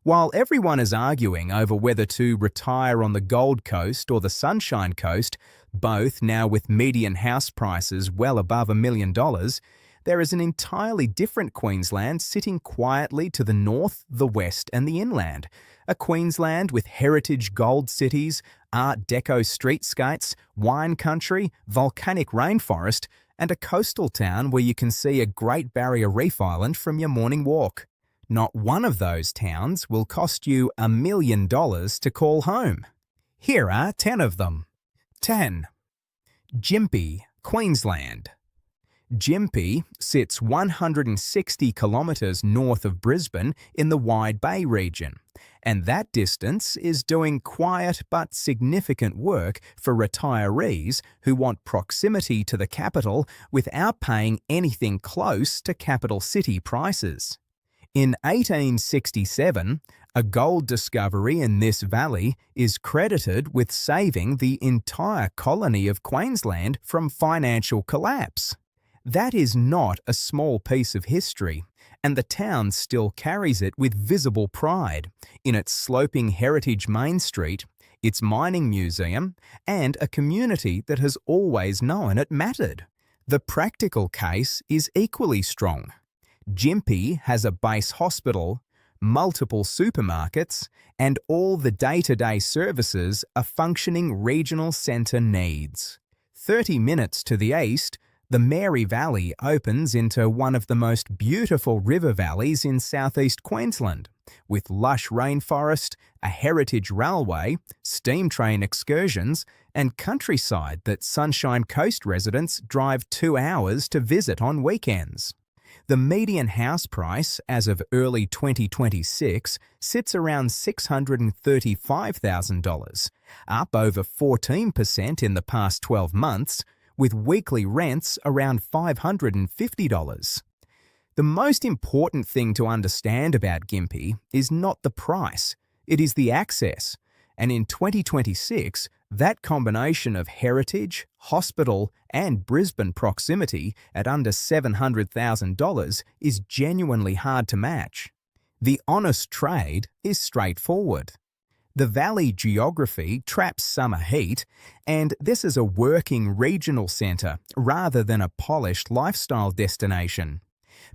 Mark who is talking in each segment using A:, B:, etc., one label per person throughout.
A: While everyone is arguing over whether to retire on the Gold Coast or the Sunshine Coast, both now with median house prices well above $1 million, there is an entirely different Queensland sitting quietly to the north, the west and the inland. A Queensland with heritage gold cities, Art Deco streetscapes, wine country, volcanic rainforest, and a coastal town where you can see a Great Barrier Reef Island from your morning walk. Not one of those towns will cost you $1 million to call home. Here are 10 of them. 10. Gympie, Queensland. Gympie sits 160 kilometres north of Brisbane in the Wide Bay region, and that distance is doing quiet but significant work for retirees who want proximity to the capital without paying anything close to capital city prices. In 1867, a gold discovery in this valley is credited with saving the entire colony of Queensland from financial collapse. That is not a small piece of history, and the town still carries it with visible pride in its sloping heritage Main Street, its mining museum, and a community that has always known it mattered. The practical case is equally strong. Gympie has a base hospital, multiple supermarkets, and all the day-to-day services a functioning regional centre needs. 30 minutes to the east, the Mary Valley opens into one of the most beautiful river valleys in southeast Queensland, with lush rainforest, a heritage railway, steam train excursions, and countryside that Sunshine Coast residents drive 2 hours to visit on weekends. The median house price as of early 2026 sits around $635,000, up over 14% in the past 12 months, with weekly rents around $550. The most important thing to understand about Gympie is not the price, it is the access. And in 2026, that combination of heritage, hospital, and Brisbane proximity at under $700,000 is genuinely hard to match. The honest trade is straightforward. The valley geography traps summer heat, and this is a working regional centre rather than a polished lifestyle destination.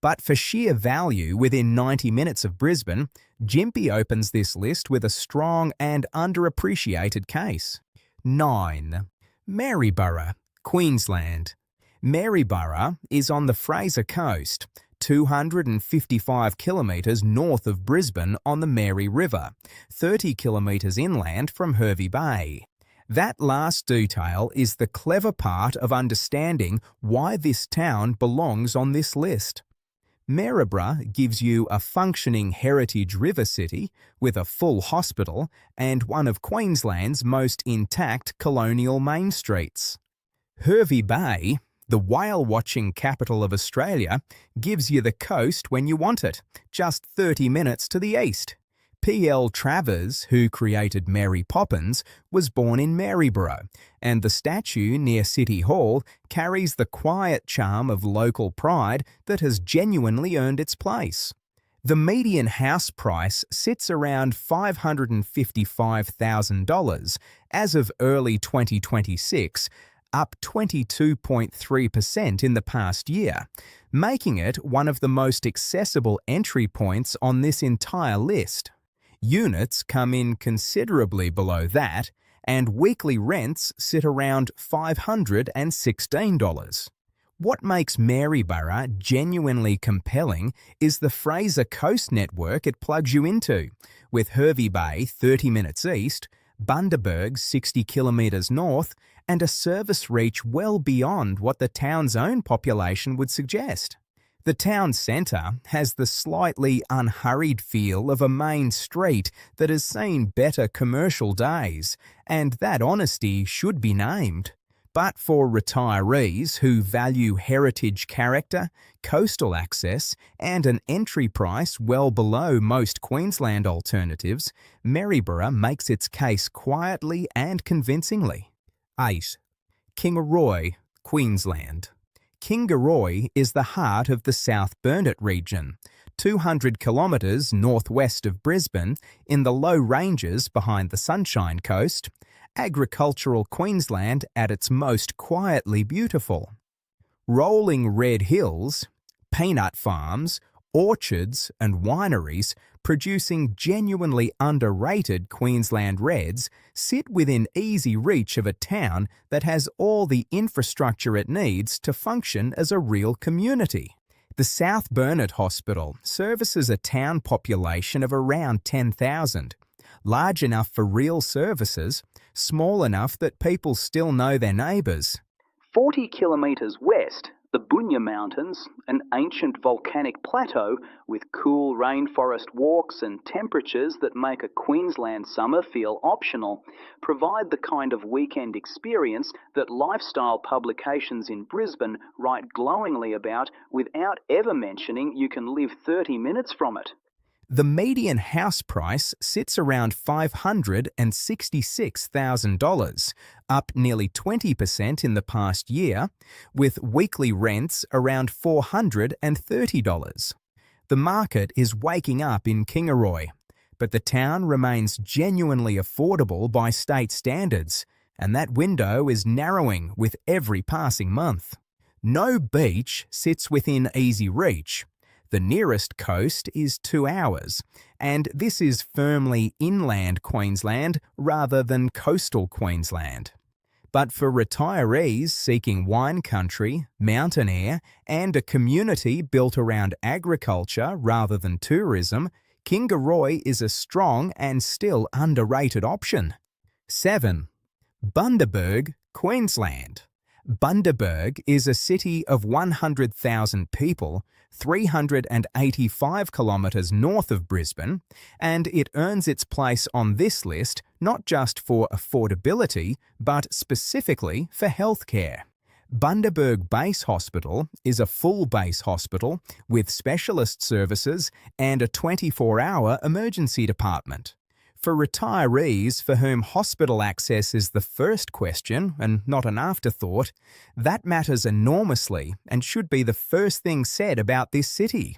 A: But for sheer value within 90 minutes of Brisbane, Gympie opens this list with a strong and underappreciated case. 9. Maryborough, Queensland. Maryborough is on the Fraser Coast, 255 kilometres north of Brisbane on the Mary River, 30 kilometres inland from Hervey Bay. That last detail is the clever part of understanding why this town belongs on this list. Maryborough gives you a functioning heritage river city with a full hospital and one of Queensland's most intact colonial main streets. Hervey Bay, the whale-watching capital of Australia, gives you the coast when you want it, just 30 minutes to the east. P.L. Travers, who created Mary Poppins, was born in Maryborough, and the statue near City Hall carries the quiet charm of local pride that has genuinely earned its place. The median house price sits around $555,000 as of early 2026, up 22.3% in the past year, making it one of the most accessible entry points on this entire list. Units come in considerably below that, and weekly rents sit around $516. What makes Maryborough genuinely compelling is the Fraser Coast network it plugs you into, with Hervey Bay 30 minutes east, Bundaberg 60 kilometres north, and a service reach well beyond what the town's own population would suggest. The town centre has the slightly unhurried feel of a main street that has seen better commercial days, and that honesty should be named. But for retirees who value heritage character, coastal access, and an entry price well below most Queensland alternatives, Maryborough makes its case quietly and convincingly. 8. Kingaroy, Queensland. Kingaroy is the heart of the South Burnett region, 200 kilometres northwest of Brisbane, in the low ranges behind the Sunshine Coast, agricultural Queensland at its most quietly beautiful. Rolling red hills, peanut farms, orchards and wineries producing genuinely underrated Queensland reds sit within easy reach of a town that has all the infrastructure it needs to function as a real community. The South Burnett Hospital services a town population of around 10,000, large enough for real services, small enough that people still know their neighbours. 40 kilometres west, the Bunya Mountains, an ancient volcanic plateau with cool rainforest walks and temperatures that make a Queensland summer feel optional, provide the kind of weekend experience that lifestyle publications in Brisbane write glowingly about without ever mentioning you can live 30 minutes from it. The median house price sits around $566,000, up nearly 20% in the past year, with weekly rents around $430. The market is waking up in Kingaroy, but the town remains genuinely affordable by state standards, and that window is narrowing with every passing month. No beach sits within easy reach. The nearest coast is 2 hours, and this is firmly inland Queensland rather than coastal Queensland. But for retirees seeking wine country, mountain air, and a community built around agriculture rather than tourism, Kingaroy is a strong and still underrated option. 7. Bundaberg, Queensland. Bundaberg is a city of 100,000 people, 385 kilometres north of Brisbane, and it earns its place on this list not just for affordability, but specifically for healthcare. Bundaberg Base Hospital is a full base hospital with specialist services and a 24-hour emergency department. For retirees for whom hospital access is the first question and not an afterthought, that matters enormously and should be the first thing said about this city.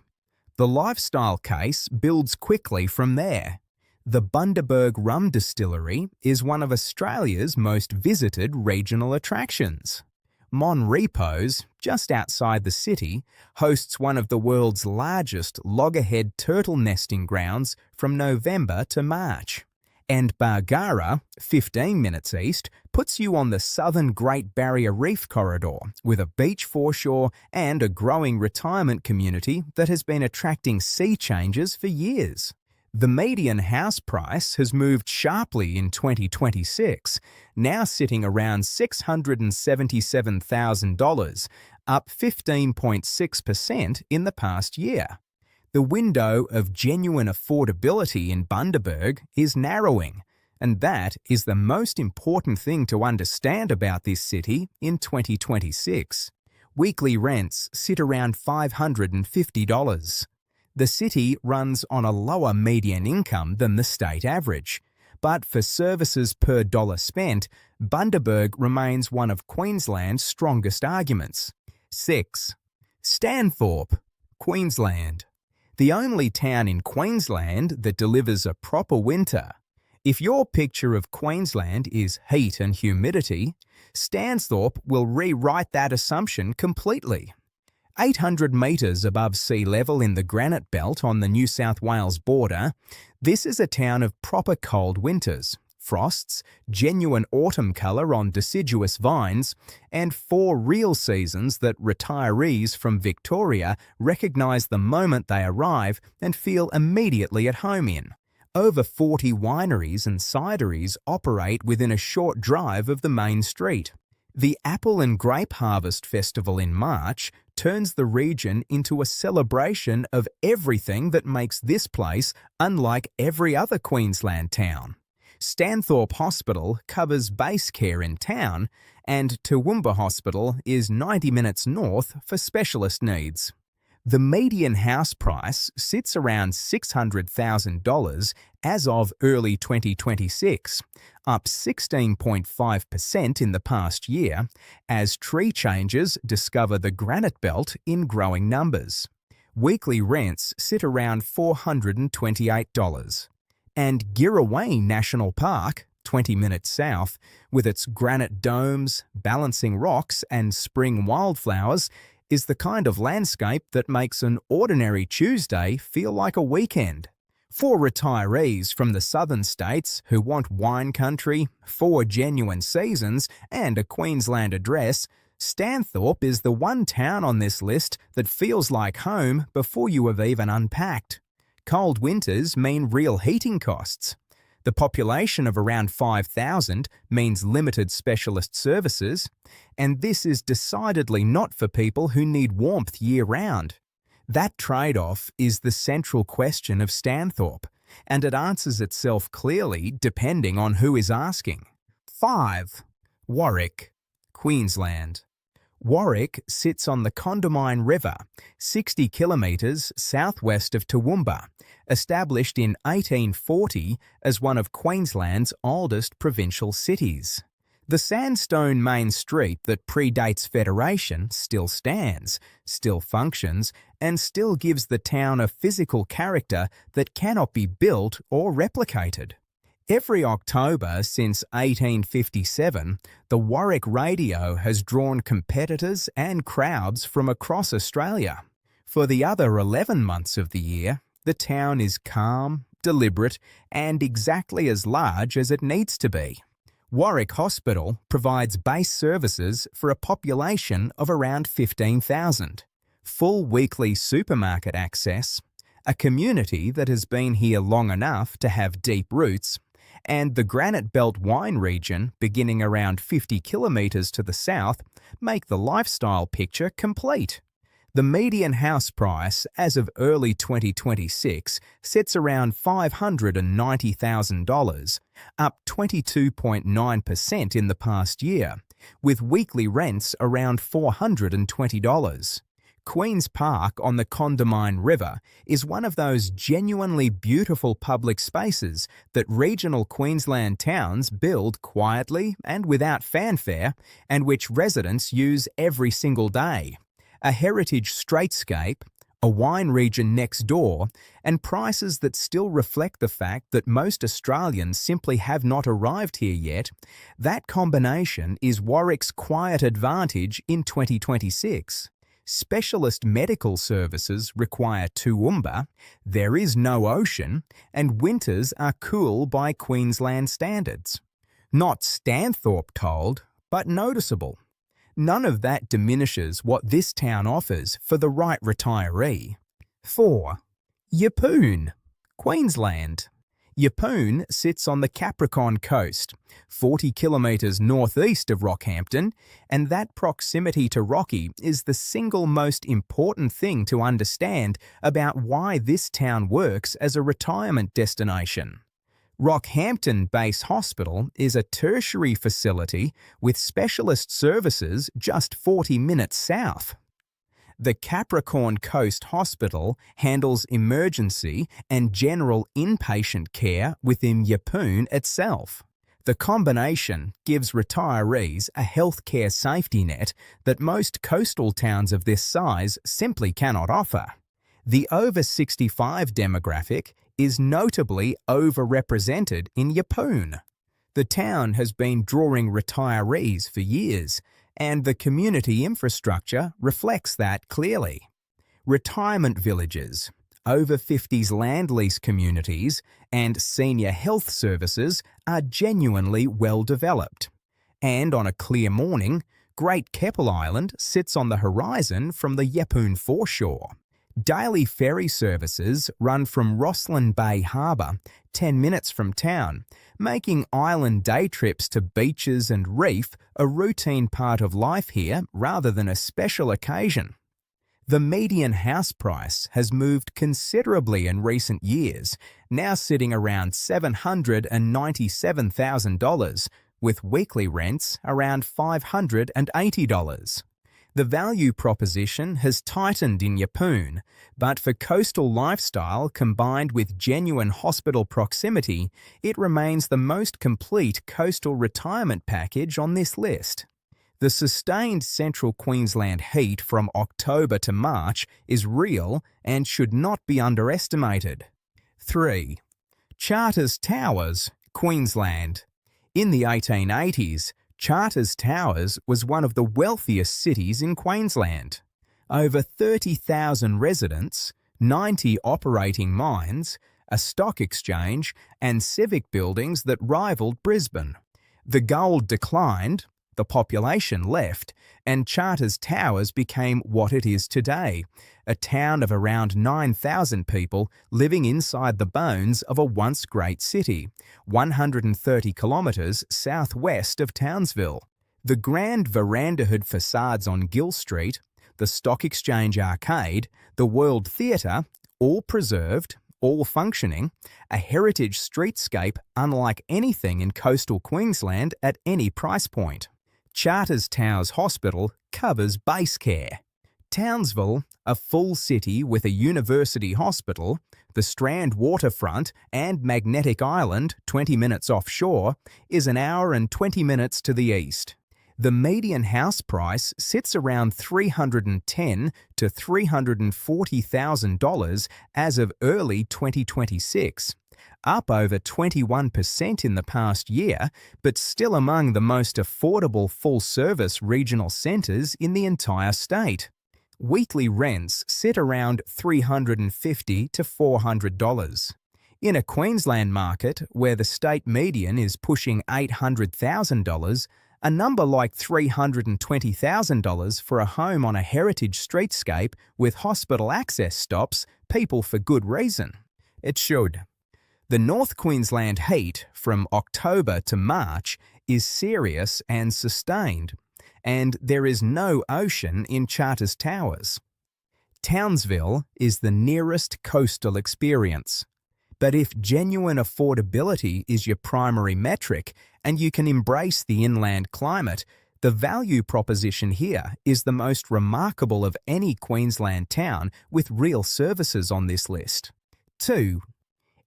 A: The lifestyle case builds quickly from there. The Bundaberg Rum Distillery is one of Australia's most visited regional attractions. Mon Repos, just outside the city, hosts one of the world's largest loggerhead turtle nesting grounds from November to March. And Bargara, 15 minutes east, puts you on the southern Great Barrier Reef corridor with a beach foreshore and a growing retirement community that has been attracting sea changers for years. The median house price has moved sharply in 2026, now sitting around $677,000, up 15.6% in the past year. The window of genuine affordability in Bundaberg is narrowing, and that is the most important thing to understand about this city in 2026. Weekly rents sit around $550. The city runs on a lower median income than the state average, but for services per dollar spent, Bundaberg remains one of Queensland's strongest arguments. 6. Stanthorpe, Queensland. The only town in Queensland that delivers a proper winter. If your picture of Queensland is heat and humidity, Stanthorpe will rewrite that assumption completely. 800 metres above sea level in the granite belt on the New South Wales border, this is a town of proper cold winters, frosts, genuine autumn colour on deciduous vines, and 4 real seasons that retirees from Victoria recognise the moment they arrive and feel immediately at home in. Over 40 wineries and cideries operate within a short drive of the main street. The Apple and Grape Harvest Festival in March turns the region into a celebration of everything that makes this place unlike every other Queensland town. Stanthorpe Hospital covers base care in town, and Toowoomba Hospital is 90 minutes north for specialist needs. The median house price sits around $600,000 as of early 2026, up 16.5% in the past year, as tree changers discover the granite belt in growing numbers. Weekly rents sit around $428. And Gympie National Park, 20 minutes south, with its granite domes, balancing rocks and spring wildflowers, is the kind of landscape that makes an ordinary Tuesday feel like a weekend. For retirees from the southern states who want wine country, 4 genuine seasons, and a Queensland address, Stanthorpe is the one town on this list that feels like home before you have even unpacked. Cold winters mean real heating costs. The population of around 5,000 means limited specialist services, and this is decidedly not for people who need warmth year-round. That trade-off is the central question of Stanthorpe, and it answers itself clearly depending on who is asking. 5. Warwick, Queensland. Warwick sits on the Condamine River, 60 kilometres southwest of Toowoomba, established in 1840 as one of Queensland's oldest provincial cities. The sandstone main street that predates Federation still stands, still functions, and still gives the town a physical character that cannot be built or replicated. Every October since 1857, the Warwick Radio has drawn competitors and crowds from across Australia. For the other 11 months of the year, the town is calm, deliberate, and exactly as large as it needs to be. Warwick Hospital provides base services for a population of around 15,000, full weekly supermarket access, a community that has been here long enough to have deep roots, and the Granite Belt wine region, beginning around 50 kilometres to the south, make the lifestyle picture complete. The median house price as of early 2026 sits around $590,000, up 22.9% in the past year, with weekly rents around $420. Queen's Park on the Condamine River is one of those genuinely beautiful public spaces that regional Queensland towns build quietly and without fanfare, and which residents use every single day. A heritage streetscape, a wine region next door, and prices that still reflect the fact that most Australians simply have not arrived here yet, that combination is Warwick's quiet advantage in 2026. Specialist medical services require Toowoomba, there is no ocean, and winters are cool by Queensland standards. Not Stanthorpe cold, but noticeable. None of that diminishes what this town offers for the right retiree. 4. Yeppoon, Queensland. Yeppoon sits on the Capricorn coast, 40 kilometres northeast of Rockhampton, and that proximity to Rocky is the single most important thing to understand about why this town works as a retirement destination. Rockhampton Base Hospital is a tertiary facility with specialist services just 40 minutes south. The Capricorn Coast Hospital handles emergency and general inpatient care within Yeppoon itself. The combination gives retirees a healthcare safety net that most coastal towns of this size simply cannot offer. The over 65 demographic is notably overrepresented in Yeppoon. The town has been drawing retirees for years, and the community infrastructure reflects that clearly. Retirement villages, over 50s land lease communities, and senior health services are genuinely well developed. And on a clear morning, Great Keppel Island sits on the horizon from the Yeppoon foreshore. Daily ferry services run from Roslyn Bay Harbour, 10 minutes from town, making island day trips to beaches and reef a routine part of life here rather than a special occasion. The median house price has moved considerably in recent years, now sitting around $797,000, with weekly rents around $580. The value proposition has tightened in Yeppoon, but for coastal lifestyle combined with genuine hospital proximity, it remains the most complete coastal retirement package on this list. The sustained central Queensland heat from October to March is real and should not be underestimated. 3. Charters Towers, Queensland. In the 1880s, Charters Towers was one of the wealthiest cities in Queensland. Over 30,000 residents, 90 operating mines, a stock exchange, and civic buildings that rivaled Brisbane. The gold declined, the population left, and Charters Towers became what it is today, a town of around 9,000 people living inside the bones of a once great city, 130 kilometres southwest of Townsville. The grand verandahood facades on Gill Street, the Stock Exchange Arcade, the World Theatre, all preserved, all functioning, a heritage streetscape unlike anything in coastal Queensland at any price point. Charters Towers Hospital covers base care. Townsville, a full city with a university hospital, the Strand waterfront and Magnetic Island, 20 minutes offshore, is an hour and 20 minutes to the east. The median house price sits around $310,000 to $340,000 as of early 2026, up over 21% in the past year, but still among the most affordable full-service regional centres in the entire state. Weekly rents sit around $350 to $400. In a Queensland market where the state median is pushing $800,000, a number like $320,000 for a home on a heritage streetscape with hospital access stops people for good reason. It should. The North Queensland heat from October to March is serious and sustained, and there is no ocean in Charters Towers. Townsville is the nearest coastal experience. But if genuine affordability is your primary metric and you can embrace the inland climate, the value proposition here is the most remarkable of any Queensland town with real services on this list. 2.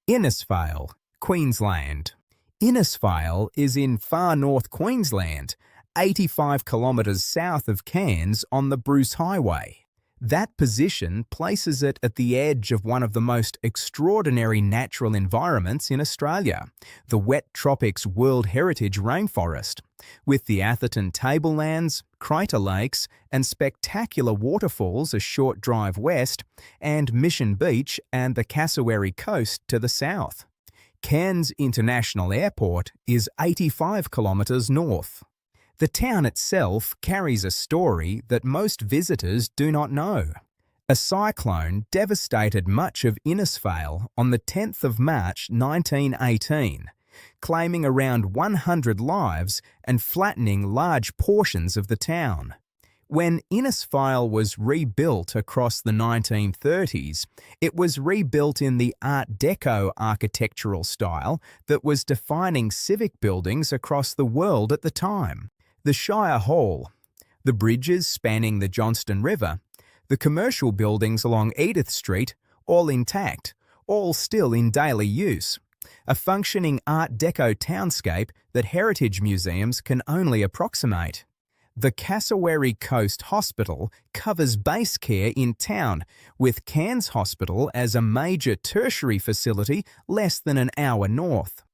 A: Innisfail, Queensland. Innisfail is in far north Queensland, 85 kilometres south of Cairns on the Bruce Highway. That position places it at the edge of one of the most extraordinary natural environments in Australia, the Wet Tropics World Heritage Rainforest, with the Atherton Tablelands, Crater Lakes, and spectacular waterfalls a short drive west, and Mission Beach and the Cassowary Coast to the south. Cairns International Airport is 85 kilometres north. The town itself carries a story that most visitors do not know. A cyclone devastated much of Innisfail on the 10th of March 1918, claiming around 100 lives and flattening large portions of the town. When Innisfail was rebuilt across the 1930s, it was rebuilt in the Art Deco architectural style that was defining civic buildings across the world at the time. The Shire Hall, the bridges spanning the Johnston River, the commercial buildings along Edith Street, all intact, all still in daily use. A functioning Art Deco townscape that heritage museums can only approximate. The Cassowary Coast Hospital covers base care in town, with Cairns Hospital as a major tertiary facility less than an hour north.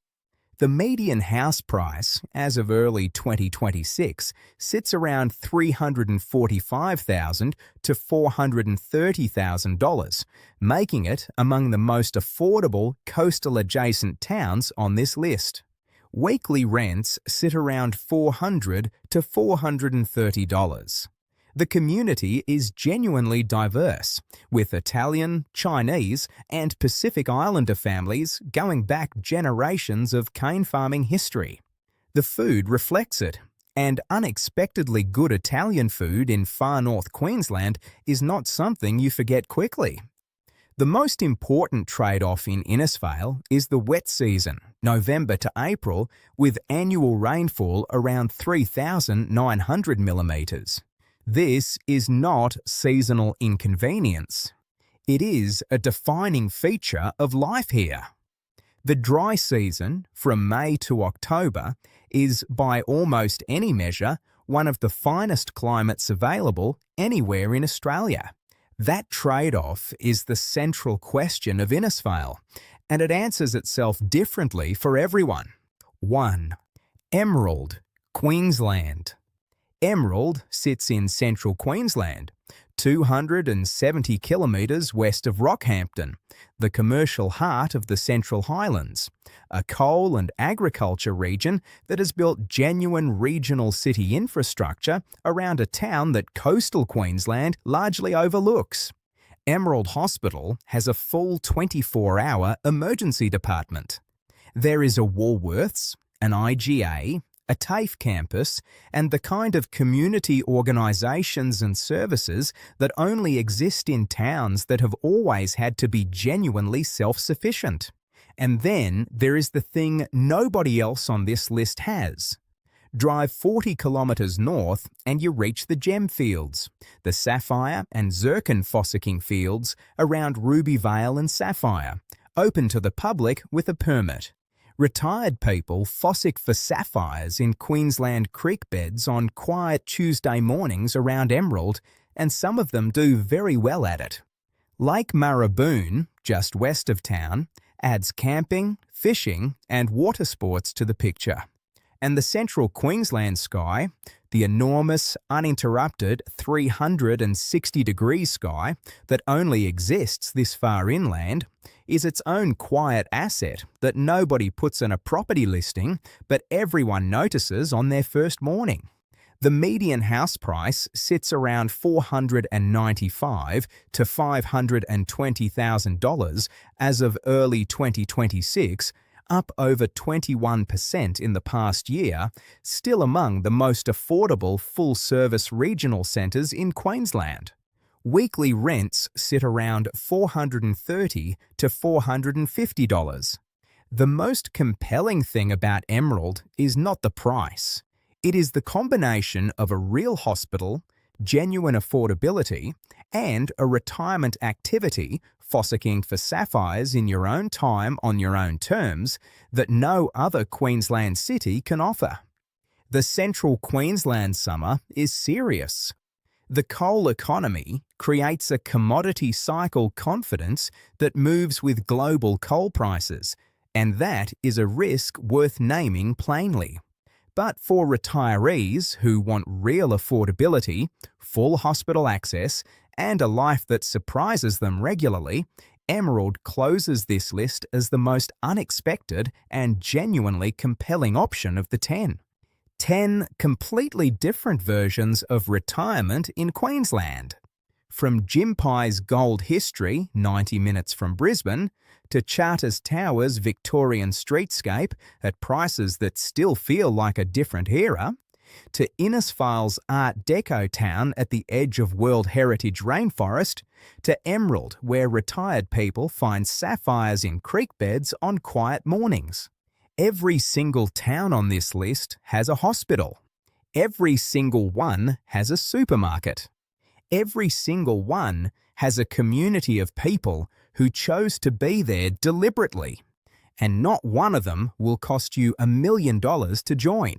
A: The median house price, as of early 2026, sits around $345,000 to $430,000, making it among the most affordable coastal-adjacent towns on this list. Weekly rents sit around $400 to $430. The community is genuinely diverse, with Italian, Chinese, and Pacific Islander families going back generations of cane farming history. The food reflects it, and unexpectedly good Italian food in far north Queensland is not something you forget quickly. The most important trade-off in Innisfail is the wet season, November to April, with annual rainfall around 3,900 millimetres. This is not seasonal inconvenience. It is a defining feature of life here. The dry season, from May to October, is by almost any measure one of the finest climates available anywhere in Australia. That trade-off is the central question of Innisfail, and it answers itself differently for everyone. 1. Emerald, Queensland. Emerald sits in central Queensland, 270 kilometres west of Rockhampton, the commercial heart of the Central Highlands, a coal and agriculture region that has built genuine regional city infrastructure around a town that coastal Queensland largely overlooks. Emerald Hospital has a full 24-hour emergency department. There is a Woolworths, an IGA, a TAFE campus, and the kind of community organisations and services that only exist in towns that have always had to be genuinely self-sufficient. And then there is the thing nobody else on this list has. Drive 40 kilometres north and you reach the gem fields, the sapphire and zircon fossicking fields around Ruby Vale and Sapphire, open to the public with a permit. Retired people fossick for sapphires in Queensland creek beds on quiet Tuesday mornings around Emerald, and some of them do very well at it. Lake Maryborough, just west of town, adds camping, fishing and water sports to the picture. And the central Queensland sky, the enormous, uninterrupted 360-degree sky that only exists this far inland, is its own quiet asset that nobody puts in a property listing but everyone notices on their first morning. The median house price sits around $495,000 to $520,000 as of early 2026, up over 21% in the past year, still among the most affordable full-service regional centres in Queensland. Weekly rents sit around $430 to $450. The most compelling thing about Emerald is not the price. It is the combination of a real hospital, genuine affordability, and a retirement activity, fossicking for sapphires in your own time on your own terms, that no other Queensland city can offer. The central Queensland summer is serious. The coal economy creates a commodity cycle confidence that moves with global coal prices, and that is a risk worth naming plainly. But for retirees who want real affordability, full hospital access, and a life that surprises them regularly, Emerald closes this list as the most unexpected and genuinely compelling option of the 10. 10 completely different versions of retirement in Queensland. From Gympie's gold history, 90 minutes from Brisbane, to Charters Tower's Victorian streetscape at prices that still feel like a different era, to Innisfail's Art Deco town at the edge of World Heritage rainforest, to Emerald, where retired people find sapphires in creek beds on quiet mornings. Every single town on this list has a hospital. Every single one has a supermarket. Every single one has a community of people who chose to be there deliberately. And not one of them will cost you $1 million to join.